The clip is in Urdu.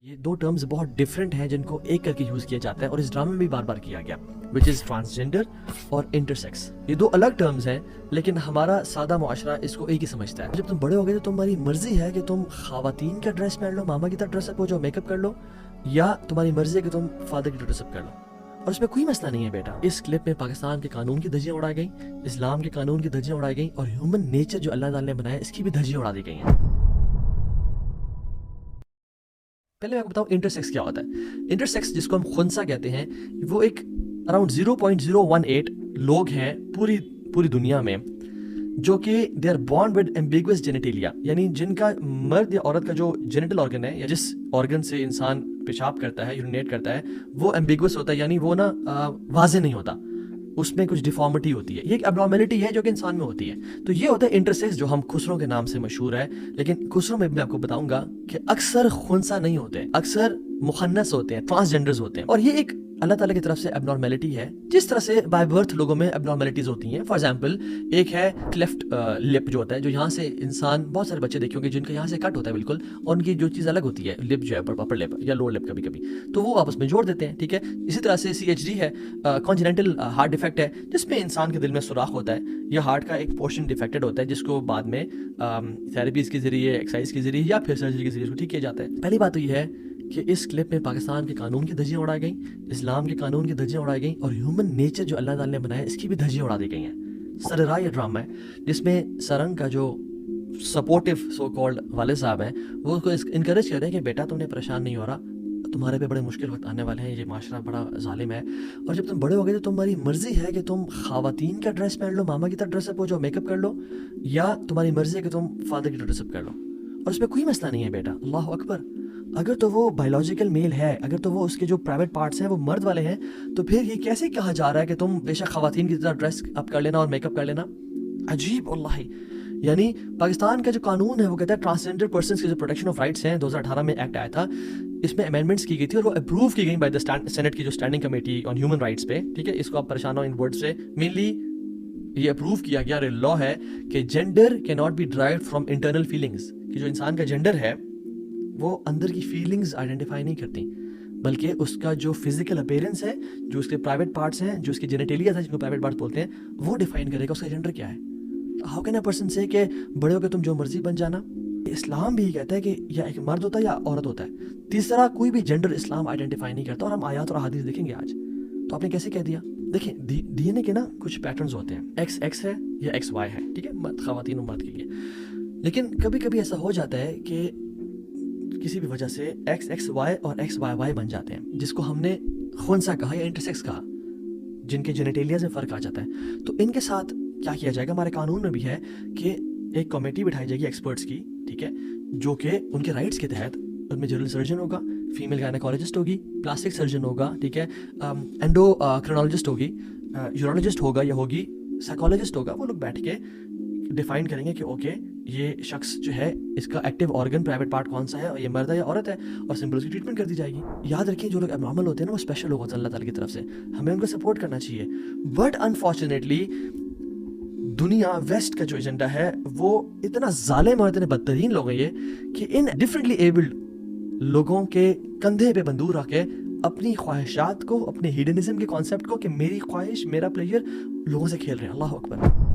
یہ دو ٹرمز بہت ڈفرینٹ ہیں جن کو ایک کر کے یوز کیا جاتا ہے اور اس ڈرامے میں بھی بار بار کیا گیا وچ از ٹرانسجینڈر اور انٹرسیکس. یہ دو الگ ٹرمز ہیں لیکن ہمارا سادہ معاشرہ اس کو ایک ہی سمجھتا ہے. جب تم بڑے ہو گئے تو تمہاری مرضی ہے کہ تم خواتین کا ڈریس پہن لو, ماما کی طرح ڈریس اپ ہو جاؤ, میک اپ کر لو, یا تمہاری مرضی ہے کہ تم فادر کی طرح ڈریس اپ کر لو. اور اس میں کوئی مسئلہ نہیں ہے بیٹا. اس کلپ میں پاکستان کے قانون کی دھجیاں اڑائی گئیں, اسلام کے قانون کی دھجیاں اڑائی گئیں اور ہیومن نیچر جو اللہ تعالیٰ نے بنایا اس کی بھی دھجیاں اڑا دی گئی ہیں. پہلے میں آپ کو بتاؤں انٹرسیکس کیا ہوتا ہے. انٹرسیکس جس کو ہم خنثی کہتے ہیں وہ ایک اراؤنڈ 0.018 لوگ ہیں پوری دنیا میں جو کہ they are born with ambiguous genitalia, یعنی جن کا مرد یا عورت کا جو جینیٹل آرگن ہے یا جس آرگن سے انسان پیشاب کرتا ہے, یورینیٹ کرتا ہے, وہ ایمبیگوس ہوتا ہے, یعنی وہ نا واضح نہیں ہوتا, اس میں کچھ ڈیفارمٹی ہوتی ہے. یہ ایک ابنارمیلٹی ہے جو کہ انسان میں ہوتی ہے. تو یہ ہوتا ہے انٹرسیکس جو ہم خسروں کے نام سے مشہور ہے. لیکن خسروں میں بھی آپ کو بتاؤں گا کہ اکثر خنثی نہیں ہوتے, اکثر مخنث ہوتے ہیں, ٹرانسجینڈرز ہوتے ہیں. اور یہ ایک اللہ تعالیٰ کی طرف سے ابنارمیلٹی ہے, جس طرح سے بائی برتھ لوگوں میں ابنارمیلٹیز ہوتی ہیں. فار ایگزامپل ایک ہے کلیفٹ لپ جو ہوتا ہے, جو یہاں سے انسان بہت سارے بچے دیکھے ہوں گے جن کا یہاں سے کٹ ہوتا ہے بالکل, اور ان کی جو چیز الگ ہوتی ہے لپ جو ہے اپر لپ یا لوور لپ کبھی تو وہ آپس میں جوڑ دیتے ہیں. ٹھیک ہے, اسی طرح سے CHD ہے, کانجنٹل ہارٹ ڈیفیکٹ ہے, جس میں انسان کے دل میں سوراخ ہوتا ہے یا ہارٹ کا ایک پورشن ڈیفیکٹڈ ہوتا ہے جس کو بعد میں تھیراپیز کے ذریعے, ایکسرسائز کے ذریعے یا پھر سرجری کے ذریعے اس کو ٹھیک کیا جاتا ہے. پہلی بات تو یہ ہے کہ اس کلپ میں پاکستان کے قانون کی دھجیاں اڑائی گئیں, اسلام کے قانون کی دھجیاں اڑائی گئیں اور ہیومن نیچر جو اللہ تعالیٰ نے بنایا اس کی بھی دھجیاں اڑا دی گئی ہیں. سررا یہ ڈرامہ ہے جس میں سرنگ کا جو سپورٹیو سو کالڈ والد صاحب ہیں وہ اس کو انکریج کر رہے ہیں کہ بیٹا تم نے پریشان نہیں ہو رہا, تمہارے پہ بڑے مشکل وقت آنے والے ہیں, یہ معاشرہ بڑا ظالم ہے, اور جب تم بڑے ہو گئے تو تمہاری مرضی ہے کہ تم خواتین کا ڈریس پہن لو, ماما کی طرح ڈریس اپ ہو جاؤ, میک اپ کر لو, یا تمہاری مرضی ہے کہ تم فادر کی طرح ڈریس اپ کر لو. اور اس میں کوئی مسئلہ نہیں ہے بیٹا. اللہ اکبر. اگر تو وہ بایولوجیکل میل ہے, اگر تو وہ اس کے جو پرائیویٹ پارٹس ہیں وہ مرد والے ہیں, تو پھر یہ کیسے کہا جا رہا ہے کہ تم بے شک خواتین کی طرح ڈریس اپ کر لینا اور میک اپ کر لینا. عجیب واللہ. یعنی پاکستان کا جو قانون ہے وہ کہتا ہے ٹرانسجینڈر پرسنس کی جو پروٹیکشن آف رائٹس ہیں, 2018 میں ایکٹ آیا تھا, اس میں امینڈمنٹس کی گئی تھی اور وہ اپروو کی گئی بائی دا سینٹ کی جو standing committee on human rights پہ. ٹھیک ہے, اس کو آپ پریشان ہو ان ورڈ سے, مینلی یہ اپروو کیا گیا اور لا ہے کہ جینڈر کی not be derived from internal feelings, کہ جو انسان کا جینڈر ہے وہ اندر کی فیلنگز آئیڈینٹیفائی نہیں کرتی, بلکہ اس کا جو فزیکل اپیرنس ہے, جو اس کے پرائیویٹ پارٹس ہیں, جو اس کی جینیٹیلیاز ہیں جن کو پرائیویٹ پارٹس بولتے ہیں, وہ ڈیفائن کرے گا اس کا جینڈر کیا ہے. ہاؤ کین اے پرسن سے کہ بڑے ہو کے تم جو مرضی بن جانا. اسلام بھی کہتا ہے کہ یا ایک مرد ہوتا ہے یا عورت ہوتا ہے, تیسرا کوئی بھی جینڈر اسلام آئیڈینٹیفائی نہیں کرتا. اور ہم آیات اور احادیث دیکھیں گے آج. تو آپ نے کیسے کہہ دیا؟ دیکھیں ڈی این اے کے نا کچھ پیٹرنز ہوتے ہیں, ایکس ہے یا XY ہے, ٹھیک ہے, خواتین و مرد کے لیے. لیکن کبھی کبھی ایسا ہو جاتا ہے کہ کسی بھی وجہ سے XXY اور XYY بن جاتے ہیں, جس کو ہم نے خنثی کہا یا انٹرسیکس کہا, جن کے جینیٹیلیاز میں فرق آ جاتا ہے. تو ان کے ساتھ کیا کیا جائے گا؟ ہمارے قانون میں بھی ہے کہ ایک کمیٹی بٹھائی جائے گی ایکسپرٹس کی, ٹھیک ہے, جو کہ ان کے رائٹس کے تحت ان میں جنرل سرجن ہوگا, فیمیل گائنیکالوجسٹ ہوگی, پلاسٹک سرجن ہوگا, ٹھیک ہے, اینڈوکرینالوجسٹ ہوگی, یورولوجسٹ ہوگا یا ہوگی, سائیکالوجسٹ ہوگا. وہ لوگ بیٹھ کے ڈیفائن کریں گے کہ اوکے یہ شخص جو ہے اس کا ایکٹیو آرگن پرائیویٹ پارٹ کون سا ہے, اور یہ مرد ہے یا عورت ہے, اور سمپل اس کی ٹریٹمنٹ کر دی جائے گی. یاد رکھیں جو لوگ ابنارمل ہوتے ہیں نا وہ اسپیشل لوگ ہوتے ہیں اللہ تعالیٰ کی طرف سے, ہمیں ان کو سپورٹ کرنا چاہیے. بٹ انفارچونیٹلی دنیا ویسٹ کا جو ایجنڈا ہے وہ اتنا ظالم اور اتنے بدترین لوگ ہیں یہ کہ ان ڈفرینٹلی ایبلڈ لوگوں کے کندھے پہ بندوق رکھ کے اپنی خواہشات کو, اپنے ہیڈنزم کے کانسیپٹ کو کہ میری خواہش میرا پلیجر, لوگوں سے کھیل رہے ہیں. اللہ اکبر.